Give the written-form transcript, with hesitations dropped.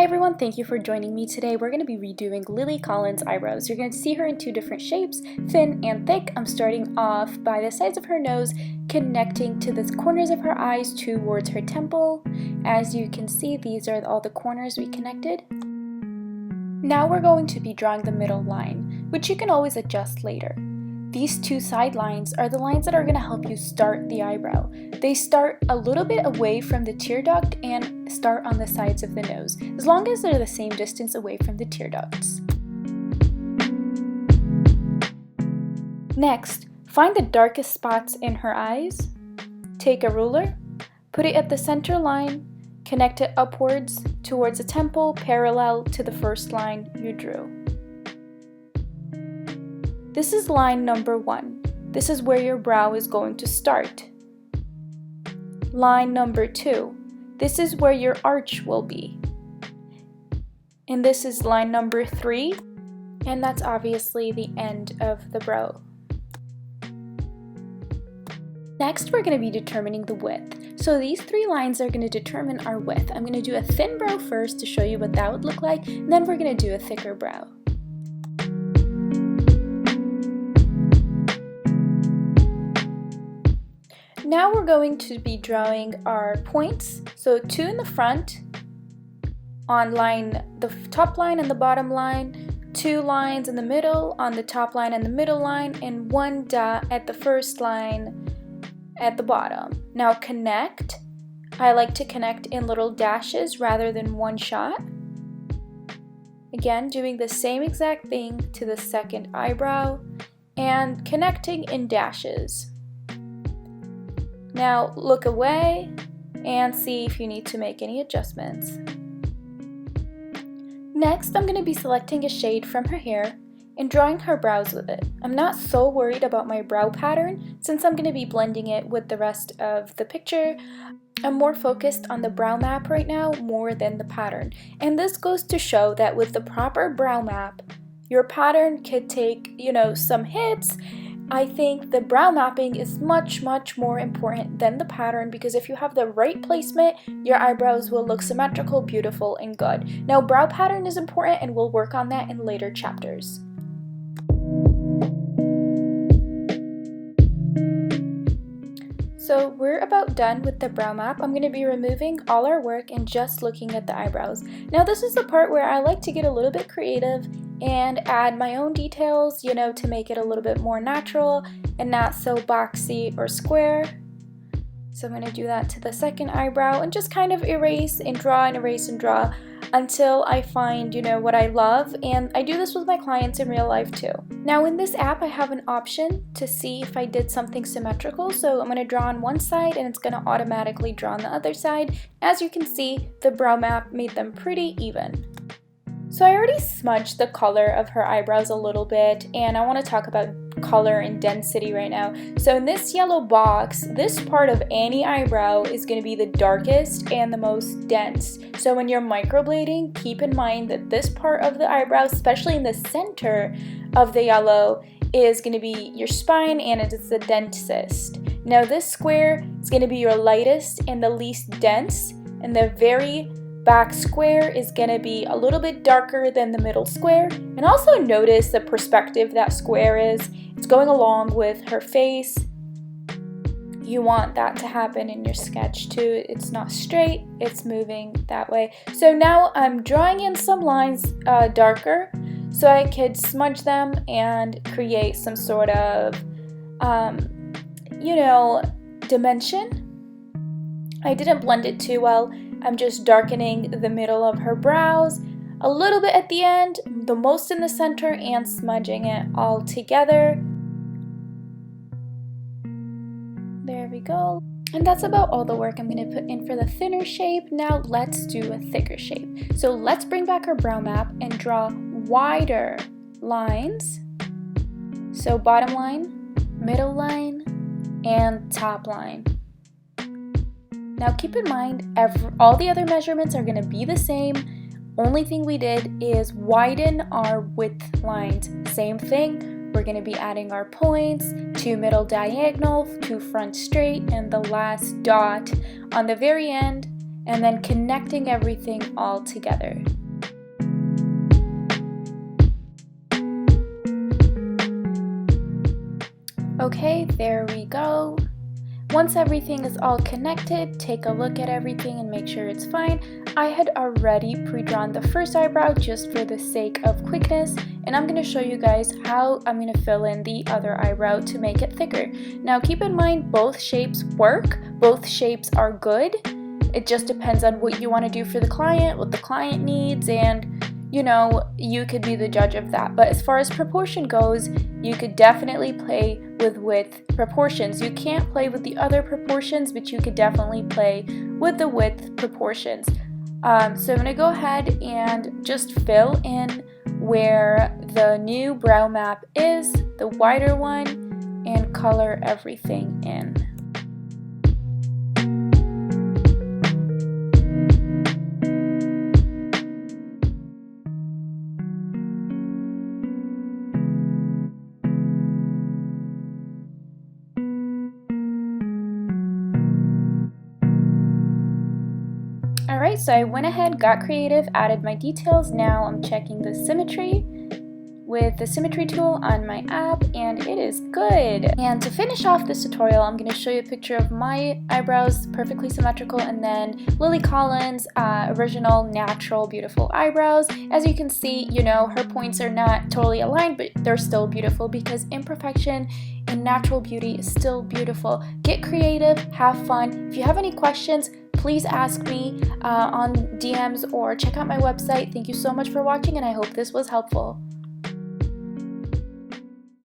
Hi everyone, thank you for joining me today. We're going to be redoing Lily Collins' eyebrows. You're going to see her in two different shapes, thin and thick. I'm starting off by the sides of her nose, connecting to the corners of her eyes towards her temple. As you can see, these are all the corners we connected. Now we're going to be drawing the middle line, which you can always adjust later. These two side lines are the lines that are going to help you start the eyebrow. They start a little bit away from the tear duct and start on the sides of the nose, as long as they're the same distance away from the tear ducts. Next, find the darkest spots in her eyes. Take a ruler, put it at the center line, connect it upwards towards the temple parallel to the first line you drew. This is line number 1. This is where your brow is going to start. Line number 2. This is where your arch will be. And this is line number 3. And that's obviously the end of the brow. Next, we're going to be determining the width. So these 3 lines are going to determine our width. I'm going to do a thin brow first to show you what that would look like, and then we're going to do a thicker brow. Now we're going to be drawing our points. So 2 in the front on the top line and the bottom line, 2 lines in the middle on the top line and the middle line, and 1 dot at the first line at the bottom. Now connect. I like to connect in little dashes rather than one shot. Again, doing the same exact thing to the second eyebrow and connecting in dashes. Now look away and see if you need to make any adjustments. Next, I'm going to be selecting a shade from her hair and drawing her brows with it. I'm not so worried about my brow pattern since I'm going to be blending it with the rest of the picture. I'm more focused on the brow map right now more than the pattern. And this goes to show that with the proper brow map, your pattern could take, some hits. I think the brow mapping is much more important than the pattern, because if you have the right placement, your eyebrows will look symmetrical, beautiful, and good. Now, brow pattern is important and we'll work on that in later chapters. So we're about done with the brow map. I'm going to be removing all our work and just looking at the eyebrows. Now this is the part where I like to get a little bit creative and add my own details, to make it a little bit more natural and not so boxy or square. So I'm going to do that to the second eyebrow and just kind of erase and draw and erase and draw until I find, what I love. And I do this with my clients in real life too. Now in this app, I have an option to see if I did something symmetrical. So I'm going to draw on one side and it's going to automatically draw on the other side. As you can see, the brow map made them pretty even. So I already smudged the color of her eyebrows a little bit, and I want to talk about color and density right now. So in this yellow box, this part of any eyebrow is going to be the darkest and the most dense. So when you're microblading, keep in mind that this part of the eyebrow, especially in the center of the yellow, is going to be your spine and it is the densest. Now this square is going to be your lightest and the least dense, and the very back square is going to be a little bit darker than the middle square. And also notice the perspective that square is. It's going along with her face. You want that to happen in your sketch too. It's not straight, it's moving that way. So now I'm drawing in some lines darker so I could smudge them and create some sort of, dimension. I didn't blend it too well. I'm just darkening the middle of her brows, a little bit at the end, the most in the center, and smudging it all together. There we go. And that's about all the work I'm going to put in for the thinner shape. Now let's do a thicker shape. So let's bring back our brow map and draw wider lines. So bottom line, middle line, and top line. Now keep in mind, all the other measurements are going to be the same. Only thing we did is widen our width lines. Same thing, we're going to be adding our points, 2 middle diagonal, 2 front straight, and the last dot on the very end and then connecting everything all together. Okay, there we go. Once everything is all connected, take a look at everything and make sure it's fine. I had already pre-drawn the first eyebrow just for the sake of quickness, and I'm going to show you guys how I'm going to fill in the other eyebrow to make it thicker. Now keep in mind both shapes work, both shapes are good. It just depends on what you want to do for the client, what the client needs, and you know, you could be the judge of that. But as far as proportion goes, you could definitely play with width proportions. You can't play with the other proportions, but you could definitely play with the width proportions. So I'm going to go ahead and just fill in where the new brow map is, the wider one, and color everything in. Alright, so I went ahead, got creative, added my details. Now I'm checking the symmetry with the Symmetry tool on my app, and it is good. And to finish off this tutorial, I'm going to show you a picture of my eyebrows, perfectly symmetrical, and then Lily Collins' original, natural, beautiful eyebrows. As you can see, you know, her points are not totally aligned, but they're still beautiful because imperfection and natural beauty is still beautiful. Get creative, have fun. If you have any questions, please ask me on DMs or check out my website. Thank you so much for watching, and I hope this was helpful.